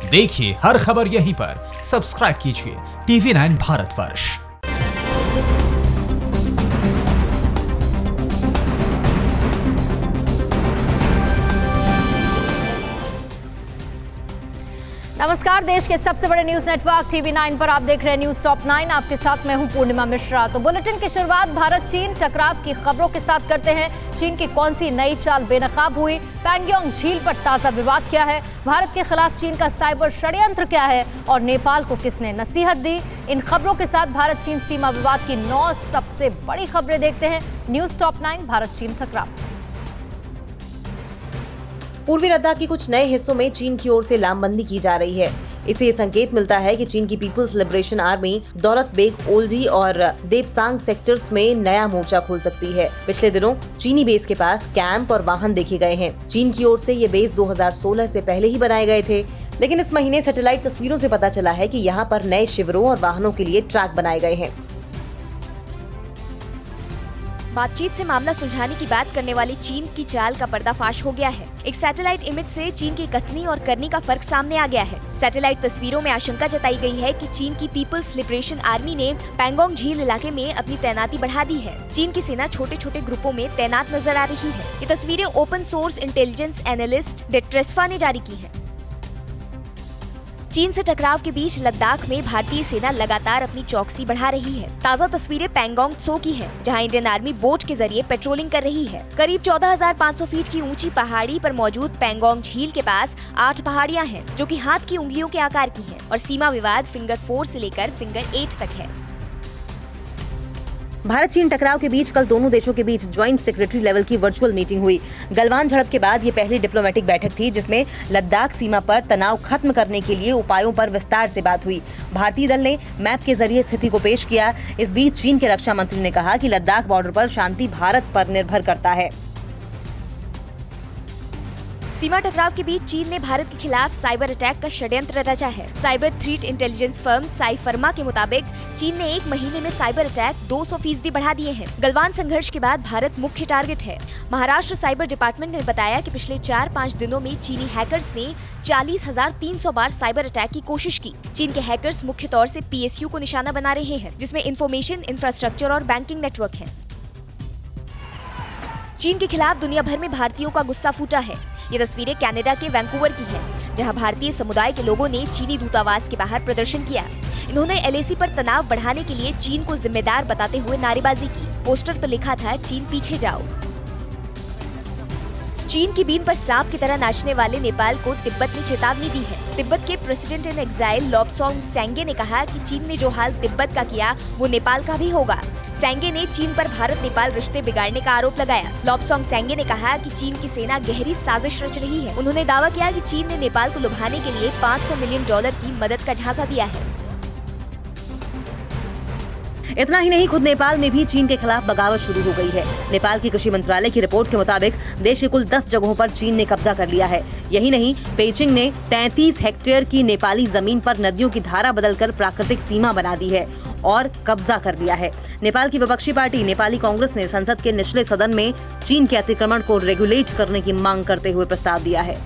देखिए हर खबर यहीं पर, सब्सक्राइब कीजिए TV9 भारतवर्ष। नमस्कार, देश के सबसे बड़े न्यूज नेटवर्क TV9 पर आप देख रहे हैं न्यूज टॉप 9। आपके साथ मैं हूं पूर्णिमा मिश्रा। तो बुलेटिन की शुरुआत भारत चीन टकराव की खबरों के साथ करते हैं। चीन की कौन सी नई चाल बेनकाब हुई? पैंगोंग झील पर ताजा विवाद क्या है? भारत के खिलाफ चीन का साइबर षड्यंत्र क्या है? और नेपाल को किसने नसीहत दी? इन खबरों के साथ भारत चीन सीमा विवाद की 9 सबसे बड़ी खबरें देखते हैं न्यूज टॉप 9 भारत चीन टकराव। पूर्वी लद्दाख के कुछ नए हिस्सों में चीन की ओर से लामबंदी की जा रही है। इससे ये संकेत मिलता है कि चीन की people's liberation army Daulat Beg Oldi और देपसांग सेक्टर्स में नया मोर्चा खोल सकती है। पिछले दिनों चीनी बेस के पास कैंप और वाहन देखे गए हैं। चीन की ओर से ये बेस 2016 से पहले ही बनाए गए थे, लेकिन इस महीने सैटेलाइट तस्वीरों से पता चला है कि यहाँ पर नए शिविरों और वाहनों के लिए ट्रैक बनाए गए हैं। बातचीत से मामला सुलझाने की बात करने वाली चीन की चाल का पर्दाफाश हो गया है। एक सैटेलाइट इमेज से चीन की कथनी और करनी का फर्क सामने आ गया है। सैटेलाइट तस्वीरों में आशंका जताई गई है कि चीन की पीपल्स लिबरेशन आर्मी ने पैंगोंग झील इलाके में अपनी तैनाती बढ़ा दी है। चीन की सेना छोटे छोटे ग्रुपों में तैनात नजर आ रही है। ये तस्वीरें ओपन सोर्स इंटेलिजेंस एनालिस्ट डेट्रेस्फा ने जारी की है। चीन से टकराव के बीच लद्दाख में भारतीय सेना लगातार अपनी चौकसी बढ़ा रही है। ताजा तस्वीरें पैंगोंग त्सो की है, जहां इंडियन आर्मी बोट के जरिए पेट्रोलिंग कर रही है। करीब 14,500 फीट की ऊंची पहाड़ी पर मौजूद पैंगोंग झील के पास 8 पहाड़ियां हैं, जो कि हाथ की उंगलियों के आकार की हैं, और सीमा विवाद फिंगर 4 से लेकर फिंगर 8 तक है। भारत चीन टकराव के बीच कल दोनों देशों के बीच ज्वाइंट सेक्रेटरी लेवल की वर्चुअल मीटिंग हुई। गलवान झड़प के बाद ये पहली डिप्लोमेटिक बैठक थी, जिसमें लद्दाख सीमा पर तनाव खत्म करने के लिए उपायों पर विस्तार से बात हुई। भारतीय दल ने मैप के जरिए स्थिति को पेश किया। इस बीच चीन के रक्षा मंत्री ने कहा कि लद्दाख बॉर्डर पर शांति भारत पर निर्भर करता है। सीमा टकराव के बीच चीन ने भारत के खिलाफ साइबर अटैक का षड्यंत्र रचा है। साइबर थ्रेट इंटेलिजेंस फर्म साइफर्मा के मुताबिक चीन ने 1 महीने में साइबर अटैक 200% बढ़ा दिए हैं। गलवान संघर्ष के बाद भारत मुख्य टारगेट है। महाराष्ट्र साइबर डिपार्टमेंट ने बताया कि पिछले 4-5 दिनों में चीनी हैकर्स ने 40,300 बार साइबर अटैक की कोशिश की। चीन के हैकर्स मुख्य तौर से PSU को निशाना बना रहे हैं, जिसमें इंफॉर्मेशन इंफ्रास्ट्रक्चर और बैंकिंग नेटवर्क है। चीन के खिलाफ दुनिया भर में भारतीयों का गुस्सा फूटा है। ये तस्वीरें कनाडा के वैंकूवर की है, जहां भारतीय समुदाय के लोगों ने चीनी दूतावास के बाहर प्रदर्शन किया। इन्होंने LAC पर तनाव बढ़ाने के लिए चीन को जिम्मेदार बताते हुए नारेबाजी की। पोस्टर पर लिखा था, चीन पीछे जाओ। चीन की बीन पर सांप की तरह नाचने वाले नेपाल को तिब्बत ने चेतावनी दी है। तिब्बत के प्रेसिडेंट इन एग्जाइल लोब्सोंग सेंगे ने कहा कि चीन ने जो हाल तिब्बत का किया वो नेपाल का भी होगा। सेंगे ने चीन पर भारत नेपाल रिश्ते बिगाड़ने का आरोप लगाया। लोब्सोंग सेंगे ने कहा कि चीन की सेना गहरी साजिश रच रही है। उन्होंने दावा किया कि चीन ने नेपाल को लुभाने के लिए $500 मिलियन की मदद का झांसा दिया है। इतना ही नहीं, खुद नेपाल में भी चीन के खिलाफ बगावत शुरू हो गई है। नेपाल की कृषि मंत्रालय की रिपोर्ट के मुताबिक देश के कुल 10 जगहों पर चीन ने कब्जा कर लिया है। यही नहीं, पेइचिंग ने 33 हेक्टेयर की नेपाली जमीन पर नदियों की धारा बदलकर प्राकृतिक सीमा बना दी है और कब्जा कर लिया है। नेपाल की विपक्षी पार्टी नेपाली कांग्रेस ने संसद के निचले सदन में चीन के अतिक्रमण को रेगुलेट करने की मांग करते हुए प्रस्ताव दिया है।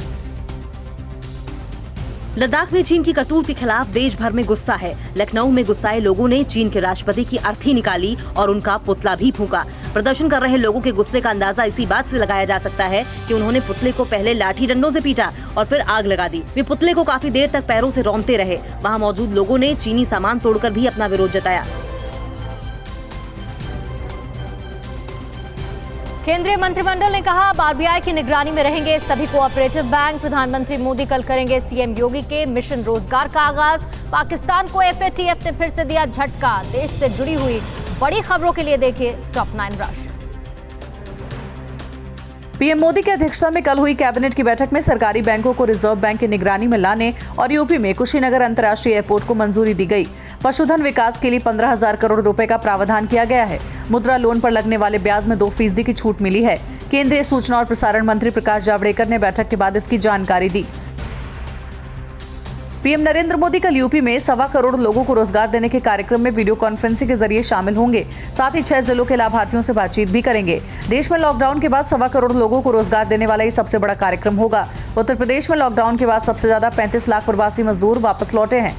लद्दाख में चीन की करतूत के खिलाफ देश भर में गुस्सा है। लखनऊ में गुस्साए लोगों ने चीन के राष्ट्रपति की अर्थी निकाली और उनका पुतला भी फूंका। प्रदर्शन कर रहे लोगों के गुस्से का अंदाजा इसी बात से लगाया जा सकता है कि उन्होंने पुतले को पहले लाठी डंडों से पीटा और फिर आग लगा दी। वे पुतले को काफी देर तक पैरों से रौंदते रहे। वहां मौजूद लोगों ने चीनी सामान तोड़कर भी अपना विरोध जताया। केंद्रीय मंत्रिमंडल ने कहा, अब RBI की निगरानी में रहेंगे सभी कोऑपरेटिव बैंक। प्रधानमंत्री मोदी कल करेंगे CM योगी के मिशन रोजगार का आगाज। पाकिस्तान को FATF ने फिर से दिया झटका। देश से जुड़ी हुई बड़ी खबरों के लिए देखिए टॉप 9 राशि। पीएम मोदी की अध्यक्षता में कल हुई कैबिनेट की बैठक में सरकारी बैंकों को रिजर्व बैंक की निगरानी में लाने और यूपी में कुशीनगर अंतर्राष्ट्रीय एयरपोर्ट को मंजूरी दी गई। पशुधन विकास के लिए 15,000 करोड़ रुपए का प्रावधान किया गया है। मुद्रा लोन पर लगने वाले ब्याज में 2% की छूट मिली है। केंद्रीय सूचना और प्रसारण मंत्री प्रकाश जावड़ेकर ने बैठक के बाद इसकी जानकारी दी। पीएम नरेंद्र मोदी कल यूपी में 1.25 करोड़ लोगों को रोजगार देने के कार्यक्रम में वीडियो कॉन्फ्रेंसिंग के जरिए शामिल होंगे। साथ ही 6 जिलों के लाभार्थियों से बातचीत भी करेंगे। देश में लॉकडाउन के बाद 1.25 करोड़ लोगों को रोजगार देने वाला ये सबसे बड़ा कार्यक्रम होगा। उत्तर प्रदेश में लॉकडाउन के बाद सबसे ज्यादा 35 लाख प्रवासी मजदूर वापस लौटे हैं।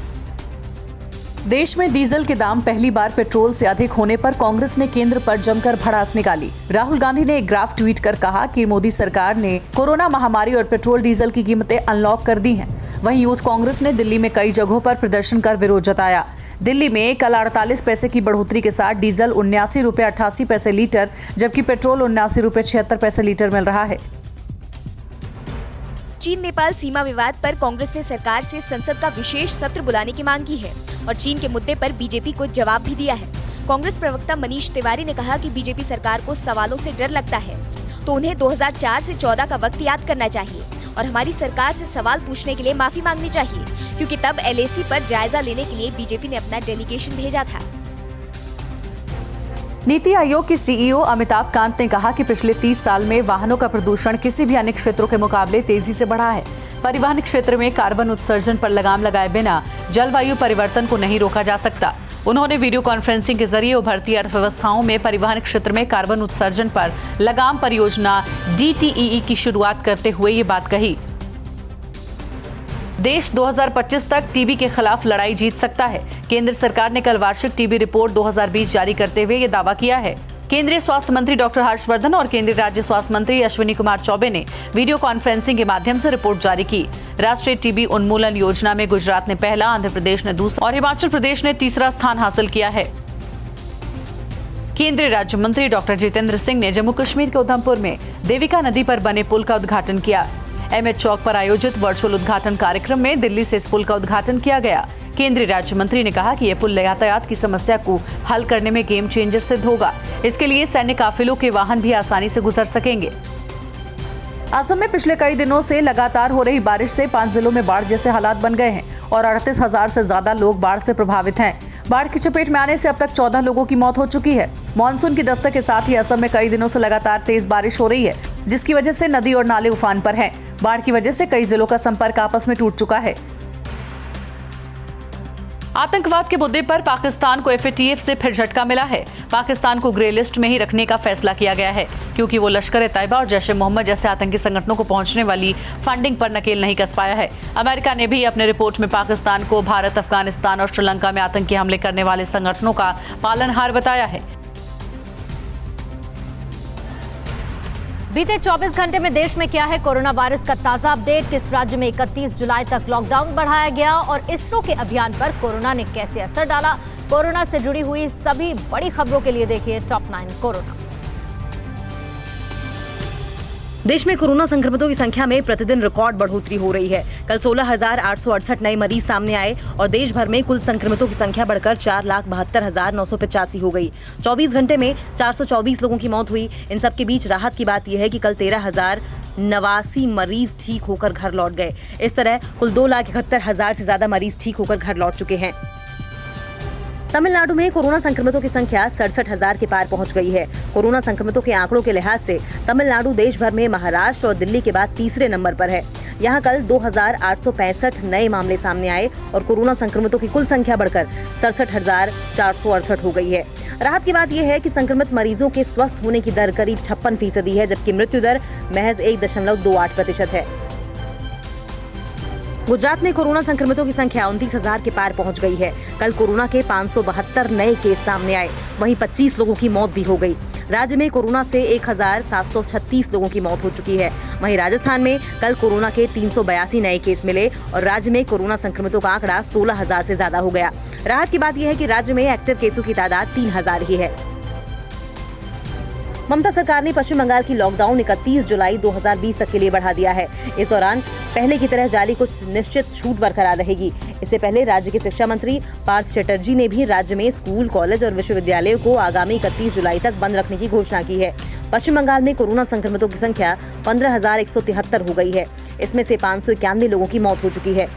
देश में डीजल के दाम पहली बार पेट्रोल से अधिक होने पर कांग्रेस ने केंद्र पर जमकर भड़ास निकाली। राहुल गांधी ने एक ग्राफ ट्वीट कर कहा कि मोदी सरकार ने कोरोना महामारी और पेट्रोल डीजल की कीमतें अनलॉक कर दी हैं। वहीं यूथ कांग्रेस ने दिल्ली में कई जगहों पर प्रदर्शन कर विरोध जताया। दिल्ली में कल 48 पैसे की बढ़ोतरी के साथ डीजल 79 रुपये 88 पैसे लीटर, जबकि पेट्रोल 79 रुपये 76 पैसे लीटर मिल रहा है। चीन नेपाल सीमा विवाद पर कांग्रेस ने सरकार से संसद का विशेष सत्र बुलाने की मांग की है और चीन के मुद्दे पर बीजेपी को जवाब भी दिया है। कांग्रेस प्रवक्ता मनीष तिवारी ने कहा कि बीजेपी सरकार को सवालों से डर लगता है, तो उन्हें 2004 से 14 का वक्त याद करना चाहिए और हमारी सरकार से सवाल पूछने के लिए माफी मांगनी चाहिए, क्योंकि तब एलएसी पर जायजा लेने के लिए बीजेपी ने अपना डेलीगेशन भेजा था। नीति आयोग के सीईओ अमिताभ कांत ने कहा कि पिछले 30 साल में वाहनों का प्रदूषण किसी भी अन्य क्षेत्रों के मुकाबले तेजी से बढ़ा है। परिवहन क्षेत्र में कार्बन उत्सर्जन पर लगाम लगाए बिना जलवायु परिवर्तन को नहीं रोका जा सकता। उन्होंने वीडियो कॉन्फ्रेंसिंग के जरिए उभरती अर्थव्यवस्थाओं में परिवहन क्षेत्र में कार्बन उत्सर्जन पर लगाम परियोजना DTEE की शुरुआत करते हुए ये बात कही। देश 2025 तक टीबी के खिलाफ लड़ाई जीत सकता है। केंद्र सरकार ने कल वार्षिक टीबी रिपोर्ट 2020 जारी करते हुए ये दावा किया है। केंद्रीय स्वास्थ्य मंत्री डॉक्टर हर्षवर्धन और केंद्रीय राज्य स्वास्थ्य मंत्री अश्विनी कुमार चौबे ने वीडियो कॉन्फ्रेंसिंग के माध्यम से रिपोर्ट जारी की। राष्ट्रीय टीबी उन्मूलन योजना में गुजरात ने पहला, आंध्र प्रदेश ने दूसरा और हिमाचल प्रदेश ने तीसरा स्थान हासिल किया है। केंद्रीय राज्य मंत्री डॉक्टर जितेंद्र सिंह ने जम्मू कश्मीर के उधमपुर में देविका नदी पर बने पुल का उद्घाटन किया। एमएच चौक पर आयोजित वर्चुअल उद्घाटन कार्यक्रम में दिल्ली से इस पुल का उद्घाटन किया गया। केंद्रीय राज्य मंत्री ने कहा कि यह पुल यातायात की समस्या को हल करने में गेम चेंजर सिद्ध होगा। इसके लिए सैन्य काफिलों के वाहन भी आसानी से गुजर सकेंगे। असम में पिछले कई दिनों से लगातार हो रही बारिश से 5 जिलों में बाढ़ जैसे हालात बन गए हैं और 38,000 से ज्यादा लोग बाढ़ से प्रभावित हैं। बाढ़ की चपेट में आने से अब तक 14 लोगों की मौत हो चुकी है। मानसून की दस्तक के साथ ही असम में कई दिनों से लगातार तेज बारिश हो रही है, जिसकी वजह से नदी और नाले उफान पर हैं। बाढ़ की वजह से कई जिलों का संपर्क आपस में टूट चुका है। आतंकवाद के मुद्दे पर पाकिस्तान को FATF से फिर झटका मिला है। पाकिस्तान को ग्रे लिस्ट में ही रखने का फैसला किया गया है, क्योंकि वो लश्कर-ए-तैयबा और जैश-ए-मोहम्मद जैसे आतंकी संगठनों को पहुंचने वाली फंडिंग पर नकेल नहीं कस पाया है। अमेरिका ने भी अपने रिपोर्ट में पाकिस्तान को भारत, अफगानिस्तान और श्रीलंका में आतंकी हमले करने वाले संगठनों का पालनहार बताया है। बीते 24 घंटे में देश में क्या है कोरोना वायरस का ताजा अपडेट। किस राज्य में 31 जुलाई तक लॉकडाउन बढ़ाया गया और इसरो के अभियान पर कोरोना ने कैसे असर डाला। कोरोना से जुड़ी हुई सभी बड़ी खबरों के लिए देखिए टॉप 9 कोरोना। देश में कोरोना संक्रमितों की संख्या में प्रतिदिन रिकॉर्ड बढ़ोतरी हो रही है। कल 16,868 नए मरीज सामने आए और देश भर में कुल संक्रमितों की संख्या बढ़कर 4,72,985 हो गई। 24 घंटे में 424 लोगों की मौत हुई। इन सब के बीच राहत की बात यह है कि कल 13,089 मरीज ठीक होकर घर लौट गए। इस तरह कुल 2,71,000 से ज्यादा मरीज ठीक होकर घर लौट चुके हैं। तमिलनाडु में कोरोना संक्रमितों की संख्या 67,000 के पार पहुंच गई है। कोरोना संक्रमितों के आंकड़ों के लिहाज से तमिलनाडु देश भर में महाराष्ट्र और दिल्ली के बाद तीसरे नंबर पर है। यहां कल 2,865 नए मामले सामने आए और कोरोना संक्रमितों की कुल संख्या बढ़कर 67,468 हो गई है। राहत की बात यह है कि संक्रमित मरीजों के स्वस्थ होने की दर करीब 56% है, जबकि मृत्यु दर महज 1.28% है। गुजरात में कोरोना संक्रमितों की संख्या 29,000 के पार पहुंच गई है। कल कोरोना के 572 नए केस सामने आए, वहीं 25 लोगों की मौत भी हो गई। राज्य में कोरोना से 1,736 लोगों की मौत हो चुकी है। वहीं राजस्थान में कल कोरोना के 382 नए केस मिले और राज्य में कोरोना संक्रमितों का आंकड़ा 16,000 से ज्यादा हो गया। राहत की बात यह है कि राज्य में एक्टिव केसों की तादाद 3,000 ही है। ममता सरकार ने पश्चिम बंगाल की लॉकडाउन 31 जुलाई 2020 तक के लिए बढ़ा दिया है। इस दौरान पहले की तरह जारी कुछ निश्चित छूट बरकरार रहेगी। इससे पहले राज्य के शिक्षा मंत्री पार्थ चटर्जी ने भी राज्य में स्कूल, कॉलेज और विश्वविद्यालयों को आगामी 31 जुलाई तक बंद रखने की घोषणा की है। पश्चिम बंगाल में कोरोना संक्रमितों की संख्या 15,173 हो गई है। इसमें से 591 लोगों की मौत हो चुकी है।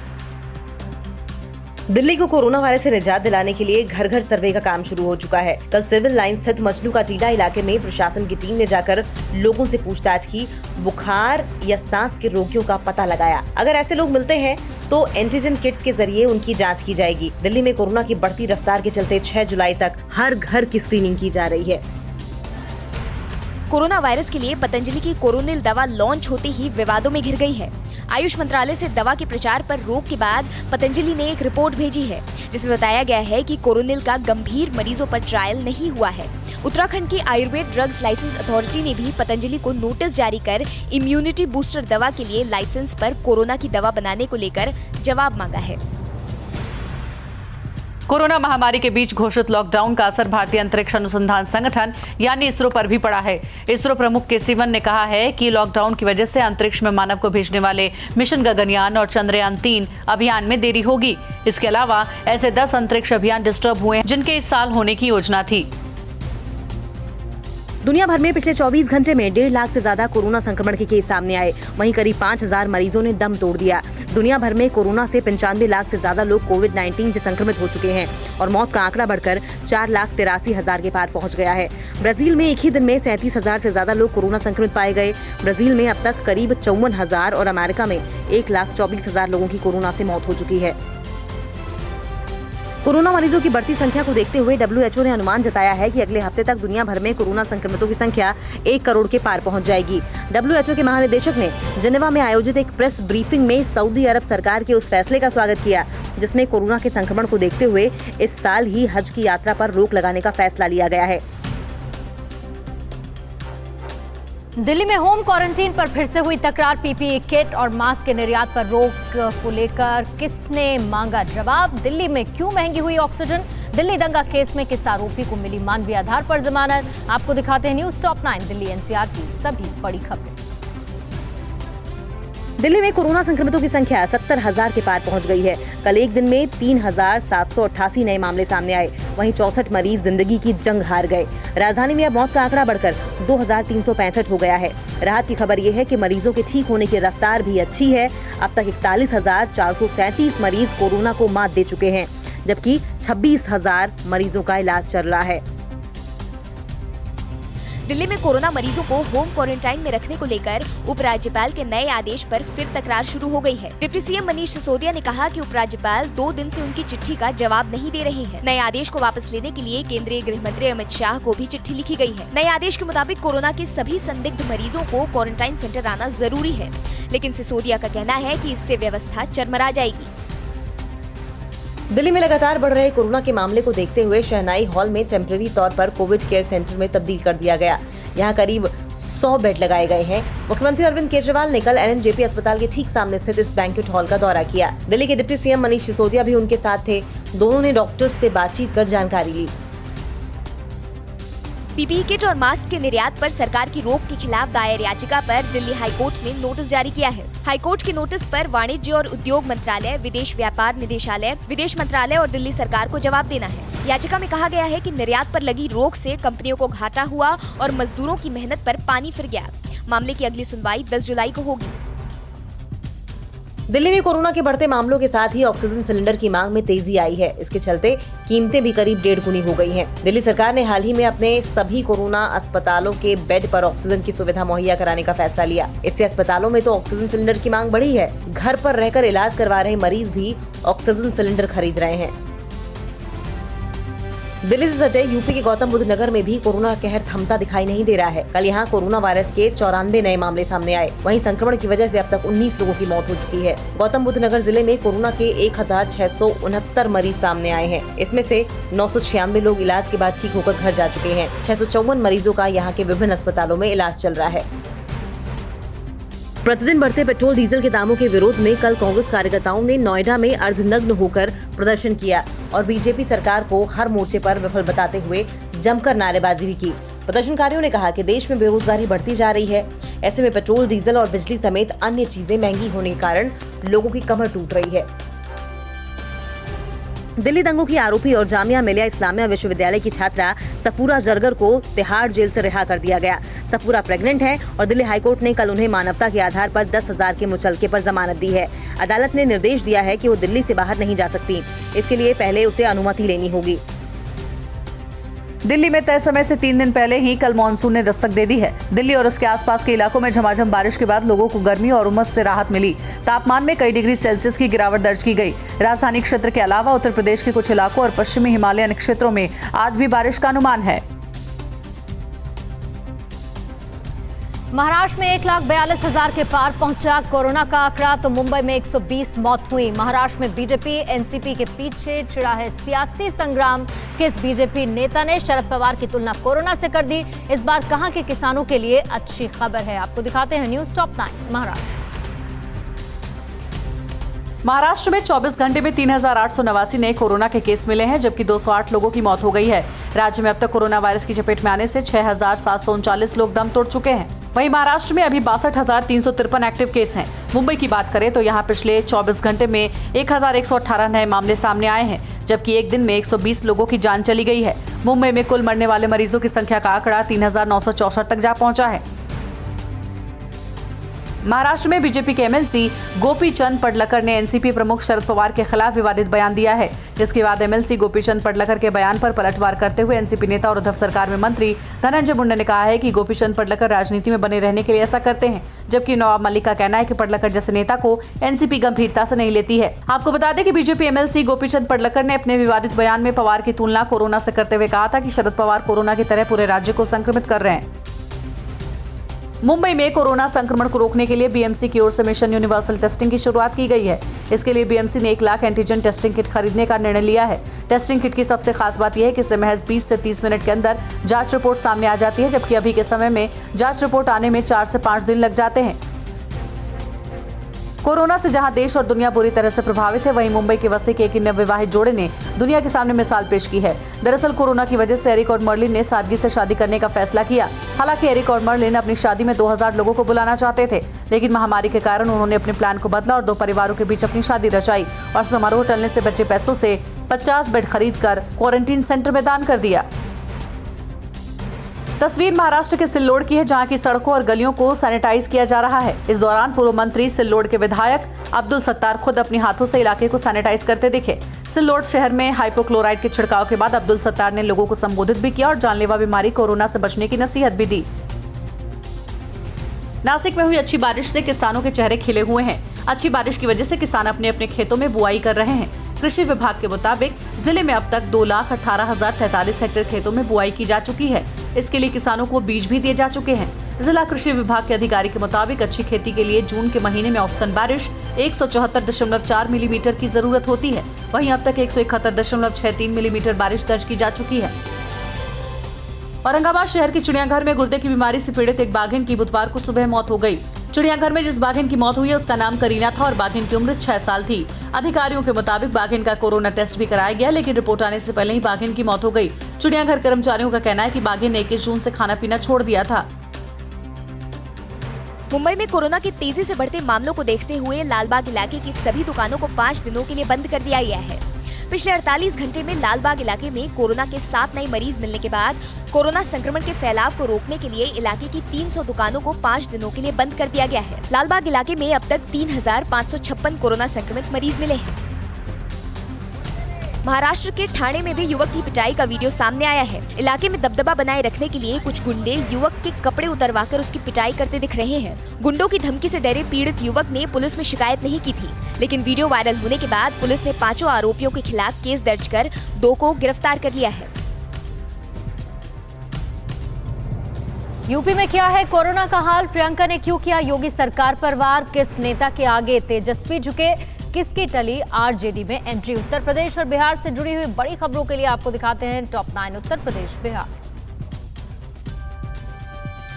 दिल्ली को कोरोना वायरस से निजात दिलाने के लिए घर घर सर्वे का काम शुरू हो चुका है। कल सिविल लाइन स्थित मजनू का टीला इलाके में प्रशासन की टीम ने जाकर लोगों से पूछताछ की, बुखार या सांस के रोगियों का पता लगाया। अगर ऐसे लोग मिलते हैं तो एंटीजन किट्स के जरिए उनकी जांच की जाएगी। दिल्ली में कोरोना की बढ़ती रफ्तार के चलते 6 जुलाई तक हर घर की स्क्रीनिंग की जा रही है। कोरोना वायरस के लिए पतंजलि की कोरोनिल दवा लॉन्च होते ही विवादों में घिर गई है। आयुष मंत्रालय से दवा के प्रचार पर रोक के बाद पतंजलि ने एक रिपोर्ट भेजी है, जिसमें बताया गया है कि कोरोनिल का गंभीर मरीजों पर ट्रायल नहीं हुआ है। उत्तराखंड की आयुर्वेद ड्रग्स लाइसेंस अथॉरिटी ने भी पतंजलि को नोटिस जारी कर इम्यूनिटी बूस्टर दवा के लिए लाइसेंस पर कोरोना की दवा बनाने को लेकर जवाब मांगा है। कोरोना महामारी के बीच घोषित लॉकडाउन का असर भारतीय अंतरिक्ष अनुसंधान संगठन यानी इसरो पर भी पड़ा है। इसरो प्रमुख के सिवन ने कहा है कि लॉकडाउन की वजह से अंतरिक्ष में मानव को भेजने वाले मिशन गगनयान और चंद्रयान 3 अभियान में देरी होगी। इसके अलावा ऐसे 10 अंतरिक्ष अभियान डिस्टर्ब हुए हैं जिनके इस साल होने की योजना थी। दुनिया भर में पिछले 24 घंटे में 1.5 लाख से ज्यादा कोरोना संक्रमण के केस सामने आए। वहीं करीब 5,000 मरीजों ने दम तोड़ दिया। दुनिया भर में कोरोना से 95 लाख से ज्यादा लोग कोविड-19 से संक्रमित हो चुके हैं और मौत का आंकड़ा बढ़कर 4,83,000 के पार पहुंच गया है। ब्राजील में एक ही दिन में 37,000 से ज्यादा लोग कोरोना संक्रमित पाए गए। ब्राजील में अब तक करीब 54,000 और अमेरिका में 1,24,000 लोगों की कोरोना से मौत हो चुकी है। कोरोना मरीजों की बढ़ती संख्या को देखते हुए WHO ने अनुमान जताया है कि अगले हफ्ते तक दुनिया भर में कोरोना संक्रमितों की संख्या 1 करोड़ के पार पहुंच जाएगी। WHO के महानिदेशक ने जेनेवा में आयोजित एक प्रेस ब्रीफिंग में सऊदी अरब सरकार के उस फैसले का स्वागत किया जिसमें कोरोना के संक्रमण को देखते हुए इस साल ही हज की यात्रा पर रोक लगाने का फैसला लिया गया है। दिल्ली में होम क्वारंटीन पर फिर से हुई तकरार। पीपीई किट और मास्क के निर्यात पर रोक को लेकर किसने मांगा जवाब? दिल्ली में क्यों महंगी हुई ऑक्सीजन? दिल्ली दंगा केस में किस आरोपी को मिली मानवीय आधार पर जमानत? आपको दिखाते हैं न्यूज टॉप 9 दिल्ली एनसीआर की सभी बड़ी खबरें। दिल्ली में कोरोना संक्रमितों की संख्या 70,000 के पार पहुंच गई है। कल एक दिन में 3,788 नए मामले सामने आए। वहीं 64 मरीज जिंदगी की जंग हार गए। राजधानी में अब मौत का आंकड़ा बढ़कर 2,365 हो गया है। राहत की खबर यह है कि मरीजों के ठीक होने की रफ्तार भी अच्छी है। अब तक 41,437 मरीज कोरोना को मात दे चुके हैं, जबकि 26,000 मरीजों का इलाज चल रहा है। दिल्ली में कोरोना मरीजों को होम क्वारंटाइन में रखने को लेकर उपराज्यपाल के नए आदेश पर फिर तकरार शुरू हो गई है। डिप्टी सीएम मनीष सिसोदिया ने कहा कि उपराज्यपाल 2 दिन से उनकी चिट्ठी का जवाब नहीं दे रहे हैं। नए आदेश को वापस लेने के लिए केंद्रीय गृह मंत्री अमित शाह को भी चिट्ठी लिखी गई है। नए आदेश के मुताबिक कोरोना के सभी संदिग्ध मरीजों को क्वारंटाइन सेंटर आना जरूरी है, लेकिन सिसोदिया का कहना है कि इससे व्यवस्था चरमरा जाएगी। दिल्ली में लगातार बढ़ रहे कोरोना के मामले को देखते हुए शहनाई हॉल में टेम्परेरी तौर पर कोविड केयर सेंटर में तब्दील कर दिया गया। यहाँ करीब 100 बेड लगाए गए हैं। मुख्यमंत्री अरविंद केजरीवाल ने कल एलएनजेपी अस्पताल के ठीक सामने स्थित इस बैंक्वेट हॉल का दौरा किया। दिल्ली के डिप्टी सीएम मनीष सिसोदिया भी उनके साथ थे। दोनों ने डॉक्टर्स से बातचीत कर जानकारी ली। पीपीई किट और मास्क के निर्यात पर सरकार की रोक के खिलाफ दायर याचिका पर दिल्ली हाईकोर्ट ने नोटिस जारी किया है। हाईकोर्ट के नोटिस पर वाणिज्य और उद्योग मंत्रालय, विदेश व्यापार निदेशालय, विदेश मंत्रालय और दिल्ली सरकार को जवाब देना है। याचिका में कहा गया है कि निर्यात पर लगी रोक से कंपनियों को घाटा हुआ और मजदूरों की मेहनत पर पानी फिर गया। मामले की अगली सुनवाई 10 जुलाई को होगी। दिल्ली में कोरोना के बढ़ते मामलों के साथ ही ऑक्सीजन सिलेंडर की मांग में तेजी आई है। इसके चलते कीमतें भी करीब 1.5 गुनी हो गई हैं। दिल्ली सरकार ने हाल ही में अपने सभी कोरोना अस्पतालों के बेड पर ऑक्सीजन की सुविधा मुहैया कराने का फैसला लिया। इससे अस्पतालों में तो ऑक्सीजन सिलेंडर की मांग बढ़ी है। घर पर रहकर इलाज करवा रहे मरीज भी ऑक्सीजन सिलेंडर खरीद रहे हैं। दिल्ली से सटे यूपी के गौतम बुद्ध नगर में भी कोरोना कहर थमता दिखाई नहीं दे रहा है। कल यहाँ कोरोना वायरस के 94 नए मामले सामने आए। वहीं संक्रमण की वजह से अब तक 19 लोगों की मौत हो चुकी है। गौतम बुद्ध नगर जिले में कोरोना के 1,669 मरीज सामने आए हैं। इसमें से 996 लोग इलाज के बाद ठीक होकर घर जा चुके हैं। 654 मरीजों का यहाँ के विभिन्न अस्पतालों में इलाज चल रहा है। प्रतिदिन बढ़ते पेट्रोल डीजल के दामों के विरोध में कल कांग्रेस कार्यकर्ताओं ने नोएडा में अर्धनग्न होकर प्रदर्शन किया और बीजेपी सरकार को हर मोर्चे पर विफल बताते हुए जमकर नारेबाजी भी की। प्रदर्शनकारियों ने कहा कि देश में बेरोजगारी बढ़ती जा रही है। ऐसे में पेट्रोल, डीजल और बिजली समेत अन्य चीजें महंगी होने के कारण लोगों की कमर टूट रही है। दिल्ली दंगों की आरोपी और जामिया मिलिया इस्लामिया विश्वविद्यालय की छात्रा सफूरा जरगर को तिहाड़ जेल से रिहा कर दिया गया। सफूरा प्रेग्नेंट है और दिल्ली हाईकोर्ट ने कल उन्हें मानवता के आधार पर 10,000 के मुचलके पर जमानत दी है। अदालत ने निर्देश दिया है कि वो दिल्ली से बाहर नहीं जा सकती। इसके लिए पहले उसे अनुमति लेनी होगी। दिल्ली में तय समय से 3 दिन पहले ही कल मानसून ने दस्तक दे दी है। दिल्ली और उसके आसपास के इलाकों में झमाझम बारिश के बाद लोगों को गर्मी और उमस से राहत मिली। तापमान में कई डिग्री सेल्सियस की गिरावट दर्ज की गई। राजधानी क्षेत्र के अलावा उत्तर प्रदेश के कुछ इलाकों और पश्चिमी हिमालयन क्षेत्रों में आज भी बारिश का अनुमान है। महाराष्ट्र में 1,42,000 के पार पहुंचा कोरोना का आंकड़ा, तो मुंबई में 120 मौत हुई। महाराष्ट्र में बीजेपी एनसीपी के पीछे छिड़ा है सियासी संग्राम। किस बीजेपी नेता ने शरद पवार की तुलना कोरोना से कर दी? इस बार कहां के किसानों के लिए अच्छी खबर है, आपको दिखाते हैं न्यूज टॉप 9 महाराष्ट्र। महाराष्ट्र में 24 घंटे में 3,889 नए कोरोना के केस मिले हैं, जबकि 208 लोगों की मौत हो गई है। राज्य में अब तक कोरोना वायरस की चपेट में आने से 6,739 लोग दम तोड़ चुके हैं। वहीं महाराष्ट्र में अभी 62,353 एक्टिव केस हैं। मुंबई की बात करें तो यहां पिछले 24 घंटे में 1,118 नए मामले सामने आए हैं, जबकि एक दिन में 120 लोगों की जान चली गई है। मुंबई में कुल मरने वाले मरीजों की संख्या का आंकड़ा 3,964 तक जा पहुंचा है। महाराष्ट्र में बीजेपी के एमएलसी गोपीचंद पडलकर ने एनसीपी प्रमुख शरद पवार के खिलाफ विवादित बयान दिया है, जिसके बाद एमएलसी गोपीचंद पडलकर के बयान पर पलटवार करते हुए एनसीपी नेता और उद्धव सरकार में मंत्री धनंजय मुंडे ने कहा है कि गोपीचंद पडलकर राजनीति में बने रहने के लिए ऐसा करते हैं, जबकि नवाब मलिक का कहना है कि पडलकर जैसे नेता को एनसीपी गंभीरता से नहीं लेती है। आपको बता दें कि बीजेपी एमएलसी गोपीचंद पडलकर ने अपने विवादित बयान में पवार की तुलना कोरोना से करते हुए कहा था कि शरद पवार कोरोना की तरह पूरे राज्य को संक्रमित कर रहे हैं। मुंबई में कोरोना संक्रमण को रोकने के लिए बीएमसी की ओर से मिशन यूनिवर्सल टेस्टिंग की शुरुआत की गई है। इसके लिए बीएमसी ने 1 लाख एंटीजन टेस्टिंग किट खरीदने का निर्णय लिया है। टेस्टिंग किट की सबसे खास बात यह है कि इससे महज 20 से 30 मिनट के अंदर जांच रिपोर्ट सामने आ जाती है, जबकि अभी के समय में जांच रिपोर्ट आने में 4 से 5 दिन लग जाते हैं। कोरोना से जहां देश और दुनिया बुरी तरह से प्रभावित है, वहीं मुंबई के वसे के एक नवविवाहित जोड़े ने दुनिया के सामने मिसाल पेश की है। दरअसल कोरोना की वजह से एरिक और मर्लिन ने सादगी से शादी करने का फैसला किया। हालांकि एरिक और मर्लिन अपनी शादी में 2000 लोगों को बुलाना चाहते थे, लेकिन महामारी के कारण उन्होंने अपने प्लान को बदला और 2 परिवारों के बीच अपनी शादी रचाई और समारोह टलने से बचे पैसों से 50 बेड खरीदकर क्वारंटीन सेंटर में दान कर दिया। तस्वीर महाराष्ट्र के सिल्लोड की है, जहां की सड़कों और गलियों को सैनिटाइज किया जा रहा है। इस दौरान पूर्व मंत्री सिल्लोड के विधायक अब्दुल सत्तार खुद अपने हाथों से इलाके को सैनिटाइज करते दिखे। सिल्लोड शहर में हाइपोक्लोराइड के छिड़काव के बाद अब्दुल सत्तार ने लोगों को संबोधित भी किया और जानलेवा बीमारी कोरोना से बचने की नसीहत भी दी। नासिक में हुई अच्छी बारिश से किसानों के चेहरे खिले हुए हैं। अच्छी बारिश की वजह से किसान अपने अपने खेतों में बुआई कर रहे हैं। कृषि विभाग के मुताबिक जिले में अब तक 2,18,043 हेक्टेयर खेतों में बुआई की जा चुकी है। इसके लिए किसानों को बीज भी दिए जा चुके हैं। जिला कृषि विभाग के अधिकारी के मुताबिक अच्छी खेती के लिए जून के महीने में औसतन बारिश 174.4 मिलीमीटर की जरूरत होती है। वहीं अब तक 171.63 मिलीमीटर बारिश दर्ज की जा चुकी है। औरंगाबाद शहर के चिड़ियाघर में गुर्दे की बीमारी से पीड़ित एक बाघिन की बुधवार को सुबह मौत हो गई। चिड़ियाघर में जिस बाघिन की मौत हुई है उसका नाम करीना था और बाघिन की उम्र 6 साल थी। अधिकारियों के मुताबिक बाघिन का कोरोना टेस्ट भी कराया गया, लेकिन रिपोर्ट आने से पहले ही बाघिन की मौत हो गई। चिड़ियाघर कर्मचारियों का कहना है कि बाघिन ने 21 जून से खाना पीना छोड़ दिया था। मुंबई में कोरोना के तेजी से बढ़ते मामलों को देखते हुए लालबाग इलाके की सभी दुकानों को 5 दिनों के लिए बंद कर दिया गया है। पिछले 48 घंटे में लालबाग इलाके में कोरोना के 7 नए मरीज मिलने के बाद कोरोना संक्रमण के फैलाव को रोकने के लिए इलाके की 300 दुकानों को 5 दिनों के लिए बंद कर दिया गया है। लालबाग इलाके में अब तक 3,556 कोरोना संक्रमित मरीज मिले हैं। महाराष्ट्र के ठाणे में भी युवक की पिटाई का वीडियो सामने आया है। इलाके में दबदबा बनाए रखने के लिए कुछ गुंडे युवक के कपड़े उतरवाकर उसकी पिटाई करते दिख रहे हैं। गुंडों की धमकी से डरे पीड़ित युवक ने पुलिस में शिकायत नहीं की थी, लेकिन वीडियो वायरल होने के बाद पुलिस ने 5 आरोपियों के खिलाफ केस दर्ज कर 2 को गिरफ्तार कर लिया है। यूपी में क्या है कोरोना का हाल? प्रियंका ने क्यों किया योगी सरकार पर वार? किस नेता के आगे तेजस्वी झुके? किसकी टली आरजेडी में एंट्री? उत्तर प्रदेश और बिहार से जुड़ी हुई बड़ी खबरों के लिए आपको दिखाते हैं टॉप 9 उत्तर प्रदेश बिहार।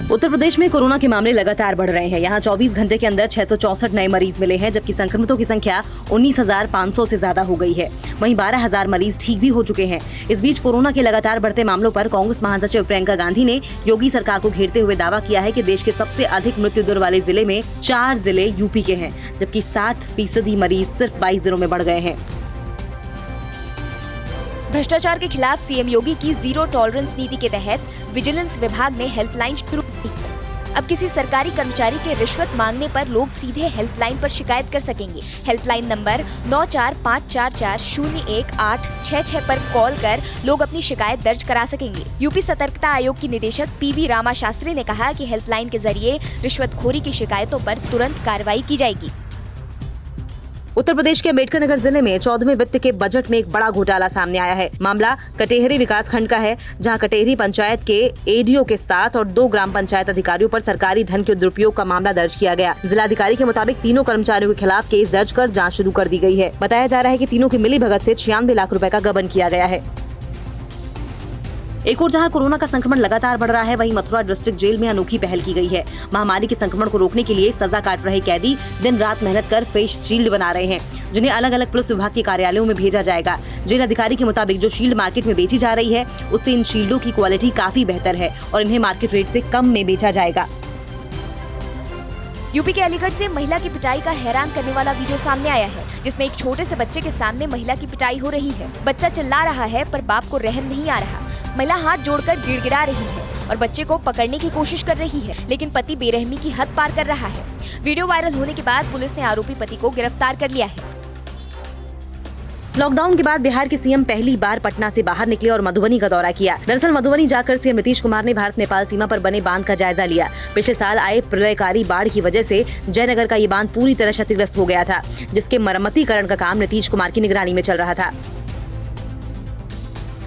उत्तर प्रदेश में कोरोना के मामले लगातार बढ़ रहे हैं। यहाँ 24 घंटे के अंदर 664 नए मरीज मिले हैं, जबकि संक्रमितों की संख्या 19,500 से ज्यादा हो गई है। वहीं 12,000 मरीज ठीक भी हो चुके हैं। इस बीच कोरोना के लगातार बढ़ते मामलों पर कांग्रेस महासचिव प्रियंका गांधी ने योगी सरकार को घेरते हुए दावा किया है कि देश के सबसे अधिक मृत्यु दर वाले जिले में 4 जिले यूपी के हैं, जबकि 60% मरीज सिर्फ 22 जिलों में बढ़ गए हैं। भ्रष्टाचार के खिलाफ सीएम योगी की जीरो टॉलरेंस नीति के तहत विजिलेंस विभाग ने हेल्पलाइन शुरू की। अब किसी सरकारी कर्मचारी के रिश्वत मांगने पर लोग सीधे हेल्पलाइन पर शिकायत कर सकेंगे। हेल्पलाइन नंबर 9454401866 पर कॉल कर लोग अपनी शिकायत दर्ज करा सकेंगे। यूपी सतर्कता आयोग की निदेशक पीवी रामा शास्त्री ने कहा कि हेल्पलाइन के जरिए रिश्वतखोरी की शिकायतों पर तुरंत कार्रवाई की जाएगी। उत्तर प्रदेश के अम्बेडकर नगर जिले में 14वें वित्त के बजट में एक बड़ा घोटाला सामने आया है। मामला कटेहरी विकास खंड का है, जहां कटेहरी पंचायत के एडीओ के साथ और 2 ग्राम पंचायत अधिकारियों पर सरकारी धन के दुरुपयोग का मामला दर्ज किया गया। जिलाधिकारी के मुताबिक तीनों कर्मचारियों के खिलाफ केस दर्ज कर जाँच शुरू कर दी गई है। बताया जा रहा है कि तीनों की मिलीभगत से 96 लाख रुपए का गबन किया गया है। एक और जहां कोरोना का संक्रमण लगातार बढ़ रहा है, वहीं मथुरा डिस्ट्रिक्ट जेल में अनोखी पहल की गई है। महामारी के संक्रमण को रोकने के लिए सजा काट रहे कैदी दिन रात मेहनत कर फेस शील्ड बना रहे हैं, जिन्हें अलग अलग पुलिस विभाग के कार्यालयों में भेजा जाएगा। जेल अधिकारी के मुताबिक जो शील्ड मार्केट में बेची जा रही है, उससे इन शील्डों की क्वालिटी काफी बेहतर है और इन्हें मार्केट रेट से कम में बेचा जाएगा। यूपी के अलीगढ़ से महिला की पिटाई का हैरान करने वाला वीडियो सामने आया है, जिसमें एक छोटे से बच्चे के सामने महिला की पिटाई हो रही है। बच्चा चिल्ला रहा है पर बाप को रहम नहीं आ रहा। महिला हाथ जोड़कर गिड़गिड़ा रही है और बच्चे को पकड़ने की कोशिश कर रही है, लेकिन पति बेरहमी की हद पार कर रहा है। वीडियो वायरल होने के बाद पुलिस ने आरोपी पति को गिरफ्तार कर लिया है। लॉकडाउन के बाद बिहार के सीएम पहली बार पटना से बाहर निकले और मधुबनी का दौरा किया। दरअसल मधुबनी जाकर सीएम नीतीश कुमार ने भारत नेपाल सीमा पर बने बांध का जायजा लिया। पिछले साल आए प्रलयकारी बाढ़ की वजह से जयनगर का ये बांध पूरी तरह क्षतिग्रस्त हो गया था, जिसके मरम्मतीकरण का काम नीतीश कुमार की निगरानी में चल रहा था।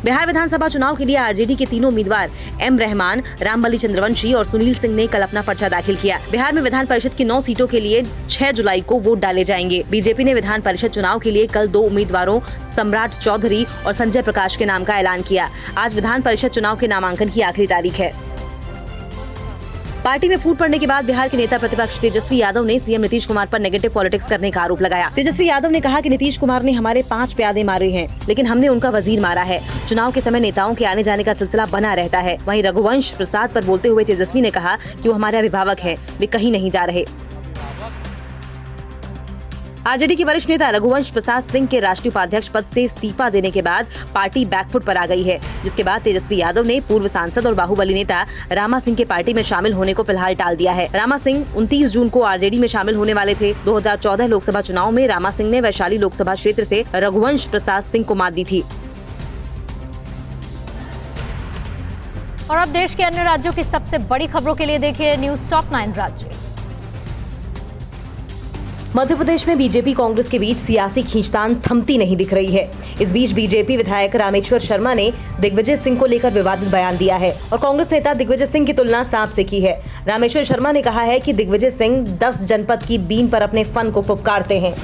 बिहार विधानसभा चुनाव के लिए आरजेडी के तीनों उम्मीदवार एम रहमान, रामबली चंद्रवंशी और सुनील सिंह ने कल अपना पर्चा दाखिल किया। बिहार में विधान परिषद की 9 सीटों के लिए 6 जुलाई को वोट डाले जाएंगे। बीजेपी ने विधान परिषद चुनाव के लिए कल 2 उम्मीदवारों सम्राट चौधरी और संजय प्रकाश के नाम का ऐलान किया। आज विधान परिषद चुनाव के नामांकन की आखिरी तारीख है। पार्टी में फूट पड़ने के बाद बिहार के नेता प्रतिपक्ष तेजस्वी यादव ने सीएम नीतीश कुमार पर नेगेटिव पॉलिटिक्स करने का आरोप लगाया। तेजस्वी यादव ने कहा कि नीतीश कुमार ने हमारे 5 प्यादे मारे हैं, लेकिन हमने उनका वजीर मारा है। चुनाव के समय नेताओं के आने जाने का सिलसिला बना रहता है। वहीं रघुवंश प्रसाद पर बोलते हुए तेजस्वी ने कहा कि वो हमारे अभिभावक हैं, वे कहीं नहीं जा रहे। आरजेडी के वरिष्ठ नेता रघुवंश प्रसाद सिंह के राष्ट्रीय उपाध्यक्ष पद से इस्तीफा देने के बाद पार्टी बैकफुट पर आ गई है, जिसके बाद तेजस्वी यादव ने पूर्व सांसद और बाहुबली नेता रामा सिंह के पार्टी में शामिल होने को फिलहाल टाल दिया है। रामा सिंह 29 जून को आरजेडी में शामिल होने वाले थे। 2014 लोकसभा चुनाव में रामा सिंह ने वैशाली लोकसभा क्षेत्र से रघुवंश प्रसाद सिंह को मात दी थी। और अब देश के अन्य राज्यों की सबसे बड़ी खबरों के लिए देखिए न्यूज टॉप 9 राज्य। मध्य प्रदेश में बीजेपी कांग्रेस के बीच सियासी खींचतान थमती नहीं दिख रही है। इस बीच बीजेपी विधायक रामेश्वर शर्मा ने दिग्विजय सिंह को लेकर विवादित बयान दिया है और कांग्रेस नेता दिग्विजय सिंह की तुलना सांप से की है। रामेश्वर शर्मा ने कहा है कि दिग्विजय सिंह 10 जनपद की बीन पर अपने फन को फुफकारते हैं।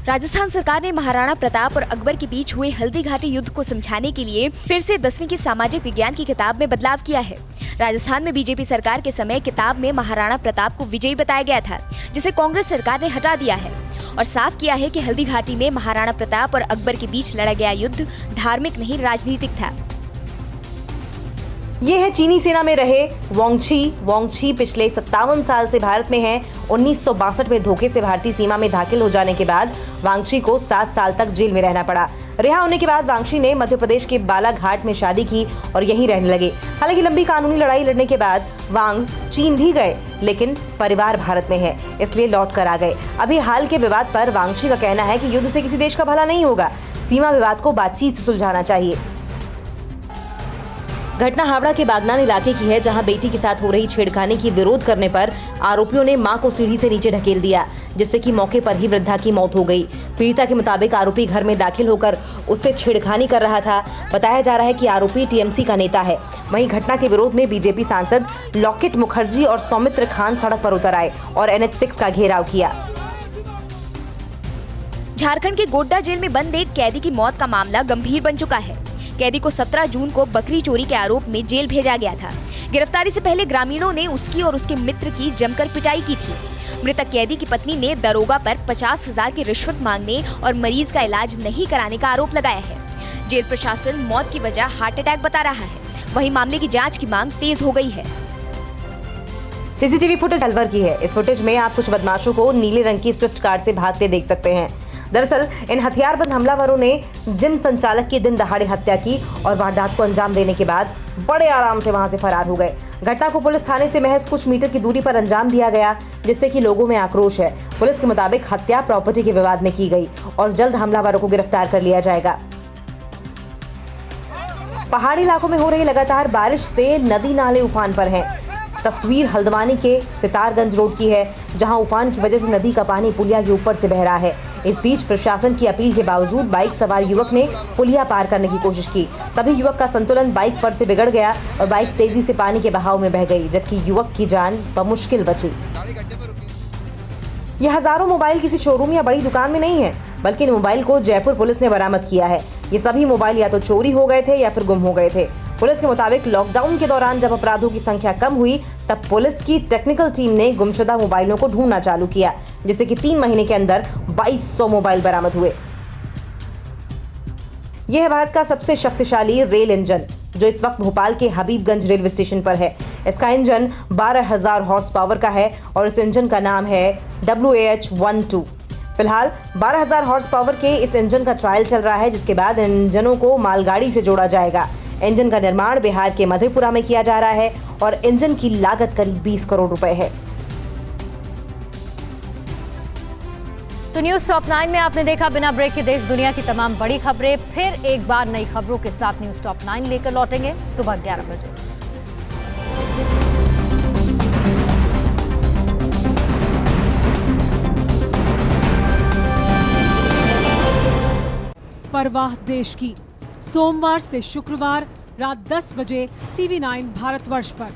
राजस्थान सरकार ने महाराणा प्रताप और अकबर के बीच हुए हल्दी घाटी युद्ध को समझाने के लिए फिर से 10वीं की सामाजिक विज्ञान की किताब में बदलाव किया है। राजस्थान में बीजेपी सरकार के समय किताब में महाराणा प्रताप को विजयी बताया गया था, जिसे कांग्रेस सरकार ने हटा दिया है और साफ किया है कि हल्दी घाटी में महाराणा प्रताप और अकबर के बीच लड़ा गया युद्ध धार्मिक नहीं राजनीतिक था। ये है चीनी सेना में रहे वांगछी पिछले 57 साल से भारत में हैं। 1962 में धोखे से भारतीय सीमा में दाखिल हो जाने के बाद वांगछी को 7 साल तक जेल में रहना पड़ा। रिहा होने के बाद वांगछी ने मध्य प्रदेश के बालाघाट में शादी की और यहीं रहने लगे। हालांकि लंबी कानूनी लड़ाई लड़ने के बाद वांग चीन भी गए, लेकिन परिवार भारत में है, इसलिए लौट कर आ गए। अभी हाल के विवाद पर वांगछी का कहना है कि युद्ध से किसी देश का भला नहीं होगा, सीमा विवाद को बातचीत से सुलझाना चाहिए। घटना हावड़ा के बागनान इलाके की है, जहां बेटी के साथ हो रही छेड़खानी की विरोध करने पर आरोपियों ने मां को सीढ़ी से नीचे ढकेल दिया, जिससे कि मौके पर ही वृद्धा की मौत हो गई। पीड़िता के मुताबिक आरोपी घर में दाखिल होकर उससे छेड़खानी कर रहा था। बताया जा रहा है कि आरोपी टीएमसी का नेता है। वहीं घटना के विरोध में बीजेपी सांसद लॉकेट मुखर्जी और सौमित्र खान सड़क पर उतर आए और NH6 का घेराव किया। झारखंड के गोड्डा जेल में बंद एक कैदी की मौत का मामला गंभीर बन चुका है। कैदी को 17 जून को बकरी चोरी के आरोप में जेल भेजा गया था। गिरफ्तारी से पहले ग्रामीणों ने उसकी और उसके मित्र की जमकर पिटाई की थी। मृतक कैदी की पत्नी ने दरोगा पर 50,000 की रिश्वत मांगने और मरीज का इलाज नहीं कराने का आरोप लगाया है। जेल प्रशासन मौत की वजह हार्ट अटैक बता रहा है। वहीं मामले की जांच की मांग तेज हो गई है। सीसीटीवी फुटेज अलवर की है। इस फुटेज में आप कुछ बदमाशों को नीले रंग की स्विफ्ट कार से भागते देख सकते हैं। दरअसल इन हथियारबंद हमलावरों ने जिम संचालक की दिन दहाड़े हत्या की और वारदात को अंजाम देने के बाद बड़े आराम से वहां से फरार हो गए। घटना को पुलिस थाने से महज कुछ मीटर की दूरी पर अंजाम दिया गया, जिससे कि लोगों में आक्रोश है। पुलिस के मुताबिक हत्या प्रॉपर्टी के विवाद में की गई और जल्द हमलावरों को गिरफ्तार कर लिया जाएगा। पहाड़ी इलाकों में हो रही लगातार बारिश से नदी नाले उफान पर हैं। तस्वीर हल्द्वानी के सितारगंज रोड की है, जहां उफान की वजह से नदी का पानी पुलिया के ऊपर से बह रहा है। इस बीच प्रशासन की अपील के बावजूद बाइक सवार युवक ने पुलिया पार करने की कोशिश की। तभी युवक का संतुलन बाइक पर से बिगड़ गया और बाइक तेजी से पानी के बहाव में बह गई, जबकि युवक की जान बमुश्किल बची। ये हजारों मोबाइल किसी शोरूम या बड़ी दुकान में नहीं है, बल्कि इन मोबाइल को जयपुर पुलिस ने बरामद किया है। ये सभी मोबाइल या तो चोरी हो गए थे या फिर गुम हो गए थे। पुलिस के मुताबिक लॉकडाउन के दौरान जब अपराधों की संख्या कम हुई, तब पुलिस की टेक्निकल टीम ने गुमशुदा मोबाइलों को ढूंढना चालू किया, जिससे कि 3 महीने के अंदर 2200 मोबाइल बरामद हुए। यह है भारत का सबसे शक्तिशाली रेल इंजन, जो इस वक्त भोपाल के हबीबगंज रेलवे स्टेशन पर है। इसका इंजन 12,000 हॉर्स पावर का है और इस इंजन का नाम है WAH-12। फिलहाल 12,000 हॉर्स पावर के इस इंजन का ट्रायल चल रहा है, जिसके बाद इन इंजनों को मालगाड़ी से जोड़ा जाएगा। इंजन का निर्माण बिहार के मधेपुरा में किया जा रहा है और इंजन की लागत करीब 20 करोड़ रुपए है। तो न्यूज टॉप 9 में आपने देखा बिना ब्रेक के देश दुनिया की तमाम बड़ी खबरें। फिर एक बार नई खबरों के साथ न्यूज टॉप 9 लेकर लौटेंगे सुबह 11 बजे। परवाह देश की, सोमवार से शुक्रवार रात 10 बजे TV9 भारतवर्ष पर।